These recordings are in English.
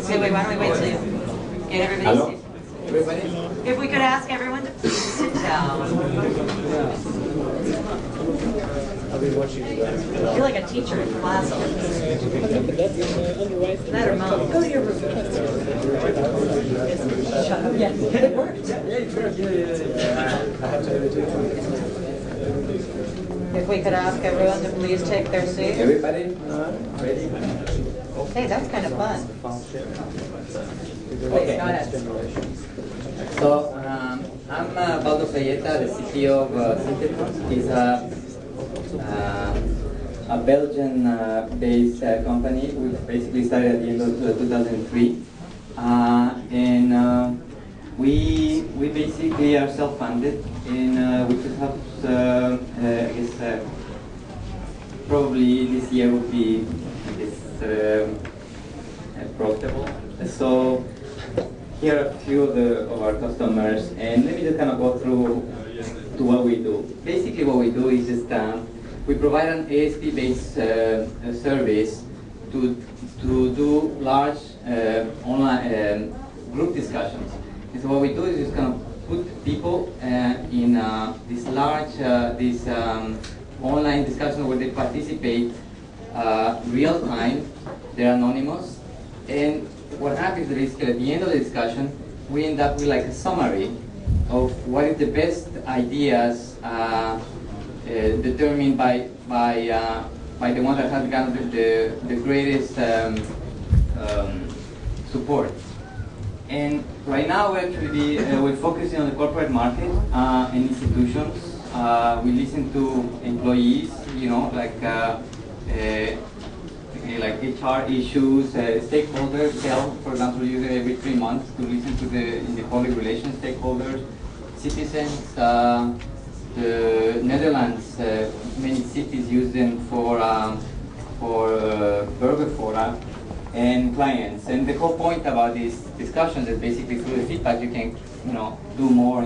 Wait, why don't we wait till you get everybody seated? If we could ask everyone to please sit down. I'll be watching you guys. You're like a teacher in class. That or mom. Go to your room. Shut up. Yes, it worked. If we could ask everyone to please take their seats. Everybody ready? Hey, that's kind of fun. Please, Okay. go ahead. So I'm Baldo Sayeta, the CTO of Syntetron. It's a Belgian-based company. We basically started at the end of 2003, and we basically are self-funded, and which helps. I guess probably this year would be profitable. So here are a few of our customers, and let me just kind of go through to what we do. Basically, what we do is just we provide an ASP-based service to do large online group discussions. And so what we do is just kind of put people in this large online discussion where they participate real time. They're anonymous, and what happens is at the end of the discussion, we end up with like a summary of what is the best ideas determined by the one that has gotten the greatest support. And right now we're focusing on the corporate market and institutions. We listen to employees, you know, like HR issues, stakeholders, for example, use it every 3 months to listen to the public relations stakeholders, citizens. The Netherlands, many cities use them for burger fora, and clients. And the whole point about these discussions is basically through the feedback you can, you know, do more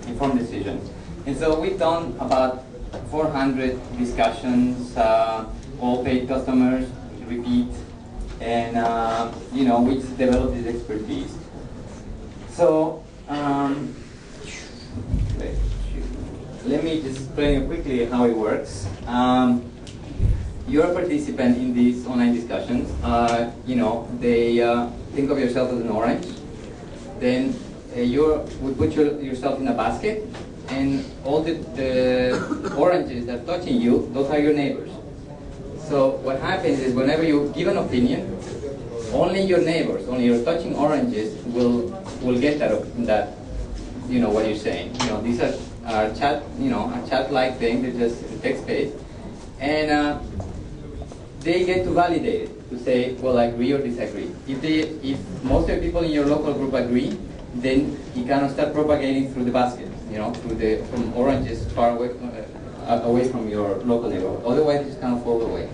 informed decisions. And so we've done about 400 discussions. All paid customers, repeat, and you know, we just develop this expertise. So let me just explain quickly how it works. You're a participant in these online discussions. You know, they think of yourself as an orange. Then we put yourself in a basket, and all the oranges that are touching you, those are your neighbors. So what happens is whenever you give an opinion, only your neighbors, only your touching oranges will get that you know what you're saying. You know, these are chat, you know, a chat-like thing. They're just text-based, and they get to validate it to say, well, I agree or disagree. If most of the people in your local group agree, then you kind of start propagating through the basket. You know, from oranges far away from your local neighborhood. Otherwise, it just kind of falls away.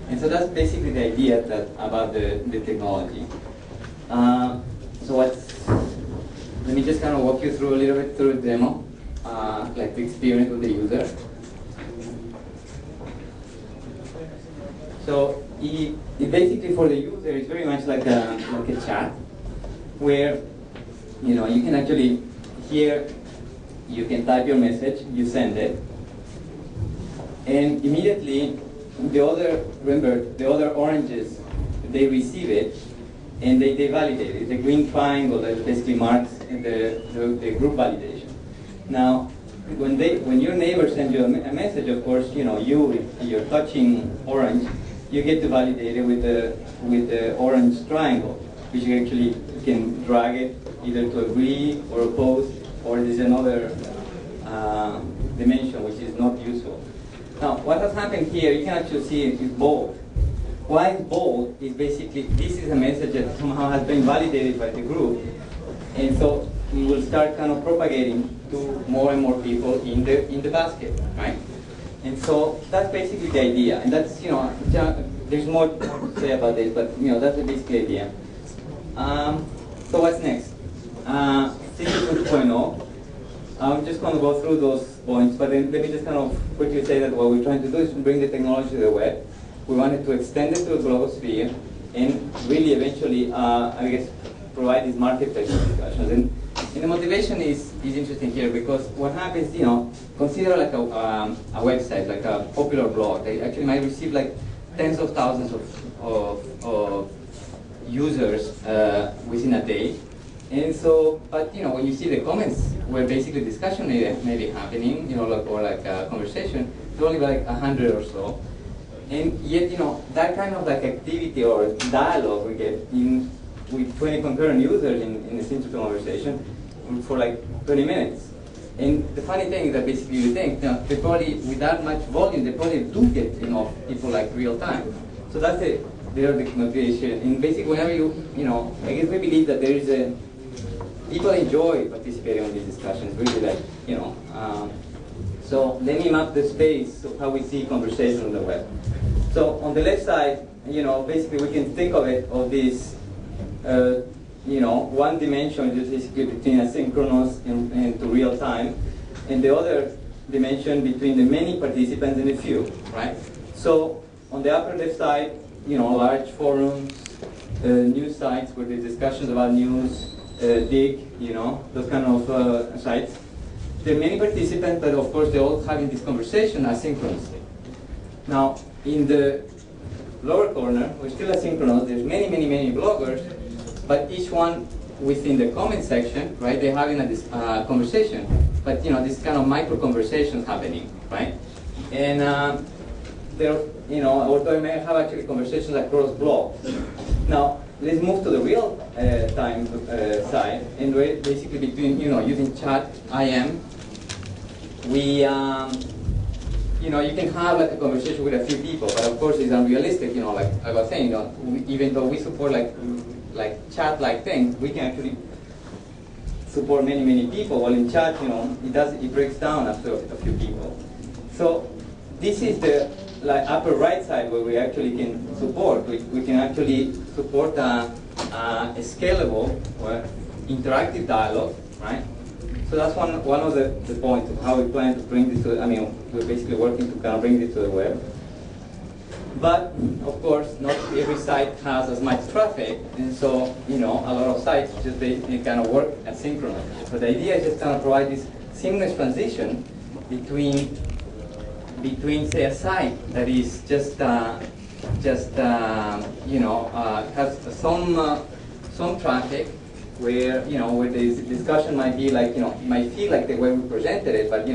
And so that's basically the idea about the technology. So let me just kind of walk you through a little bit through the demo, like the experience with the user. So it basically for the user, it's very much like a chat, where you know you can actually here you can type your message, you send it, and immediately the other oranges, they receive it, and they validate it. The green triangle that basically marks the group validation. Now, when your neighbor sends you a message, of course, you know, you're touching orange, you get to validate it with the orange triangle, which you actually can drag it either to agree or oppose, or there's another dimension which is not useful. Now, what has happened here, you can actually see it is bold. Why it's bold is basically, this is a message that somehow has been validated by the group, and so it will start kind of propagating to more and more people in the basket, right? And so that's basically the idea, and that's, you know, there's more to say about this, but you know, that's the basic idea. So what's next? Syntetron 2.0. I'm just going to go through those points, but then let me just kind of quickly say that what we're trying to do is bring the technology to the web. We wanted to extend it to the blogosphere, and really eventually, I guess, provide these marketplace discussions. And the motivation is interesting here because what happens, consider like a website, like a popular blog. They actually might receive like tens of thousands of users within a day. And so, but when you see the comments where basically discussion may be happening, or like a conversation, it's only like 100 or so. And yet, that kind of like activity or dialogue we get with 20 concurrent users in a simple conversation for like 20 minutes. And the funny thing is that basically you think, they probably, with that much volume, they probably do get enough people like real time. So that's the motivation. And basically whenever I guess we believe that there is people enjoy participating in these discussions, really like, so let me map the space of how we see conversation on the web. So on the left side, basically we can think of it of this, one dimension just basically between asynchronous and to real time, and the other dimension between the many participants and the few, right? So on the upper left side, large forums, news sites where there's discussions about news, Dig, those kind of sites. There are many participants, but of course they're all having this conversation asynchronously. Now, in the lower corner, we're still asynchronous. There's many bloggers, but each one within the comment section, right? They're having this conversation, but this kind of micro conversations happening, right? And although I may have actually conversations across blogs. Now, let's move to the real time side, and basically between using chat, IM, we you can have like a conversation with a few people, but of course it's unrealistic. Like I was saying, even though we support like chat-like things, we can actually support many people. While in chat, it breaks down after a few people. So this is the upper right side where we actually can support. We can actually support a scalable or interactive dialogue, right? So that's one of the points of how we plan to bring this to, we're basically working to kind of bring this to the web. But, of course, not every site has as much traffic, and so, a lot of sites just basically kind of work asynchronously. So the idea is just kind of provide this seamless transition between say, a site that is just has some traffic, where where the discussion might be like it might feel like the way we presented it, but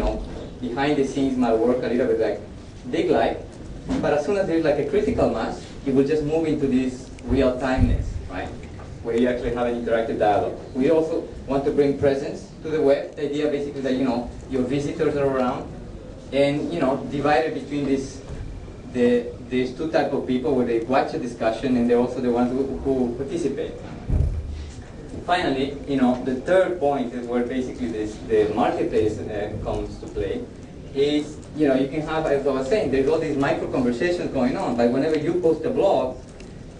behind the scenes might work a little bit like Dig-like. But as soon as there's like a critical mass, it will just move into this real timeness, right? Where you actually have an interactive dialogue. We also want to bring presence to the web. The idea basically that your visitors are around, and divided between these two types of people where they watch a discussion and they're also the ones who participate. Finally, the third point is where basically the marketplace comes to play is, you can have, as I was saying, there's all these micro conversations going on, but whenever you post a blog,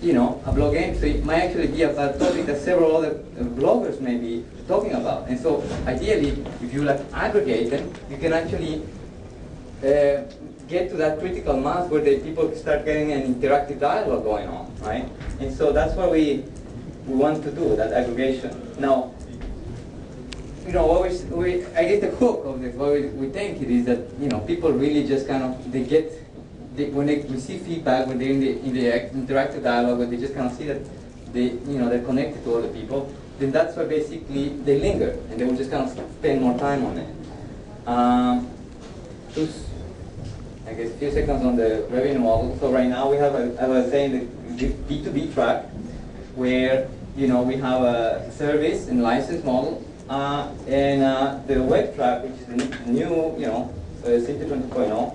a blog entry might actually be a topic that several other bloggers may be talking about. And so ideally, if you aggregate them, you can actually get to that critical mass where the people start getting an interactive dialogue going on, right? And so that's what we want to do, that aggregation. Now, I guess the hook of this, what we think it is that, people really just kind of, when they receive feedback, when they're in the interactive dialogue, when they just kind of see that they're connected to other people, then that's where basically they linger, and they will just kind of spend more time on it. I guess a few seconds on the revenue model. So right now we have, as I was saying, the B2B track, where we have a service and license model, and the web track, which is the new, City 20.0,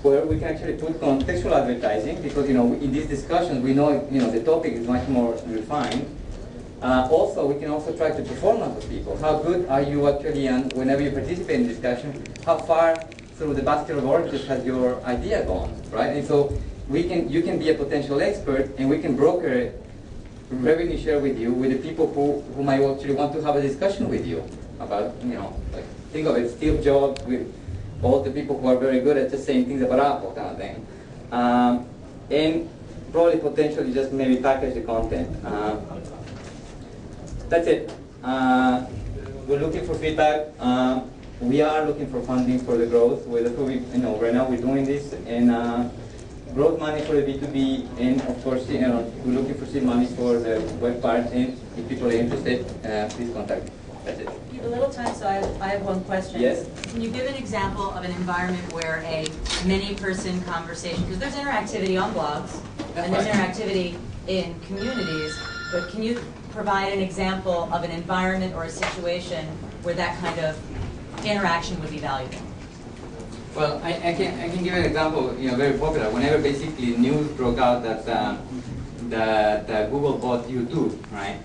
where we can actually put contextual advertising, because in these discussions we know the topic is much more refined. Also, we can also track the performance of people. How good are you actually, and whenever you participate in discussion, how far through the basket of oranges has your idea gone, right? And so you can be a potential expert, and we can broker revenue share with you, with the people who might actually want to have a discussion with you about, think of it, Steve Jobs with all the people who are very good at just saying things about Apple kind of thing. And probably potentially just maybe package the content. That's it. We're looking for feedback. We are looking for funding for the growth. Right now we're doing this, and growth money for the B2B, and of course, we're looking for seed money for the web part. And if people are interested, please contact me. That's it. We have a little time, so I have one question. Yes. Can you give an example of an environment where a many-person conversation, because there's interactivity on blogs, and there's interactivity in communities, but can you provide an example of an environment or a situation where that kind of interaction would be valuable? Well, I can give an example, very popular. Whenever basically news broke out that Google bought YouTube, right?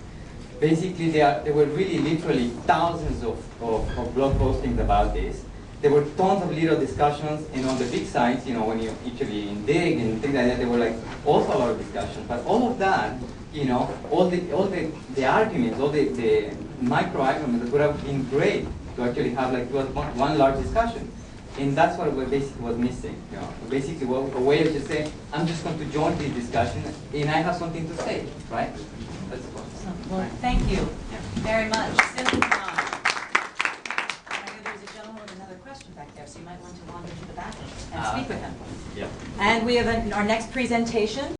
Basically, there were really literally thousands of blog postings about this. There were tons of little discussions, and on the big sites, when you actually dig and things like that, there were like also a lot of discussions. But all of that, all the arguments, all the micro arguments would have been great to actually have like one large discussion. And that's what basically was missing. Basically, a way of just saying, I'm just going to join this discussion, and I have something to say, right? That's what. Well, thank you very much. Simple John. I know there's a gentleman with another question back there, so you might want to wander to the back and speak with him. Yeah. And we have our next presentation.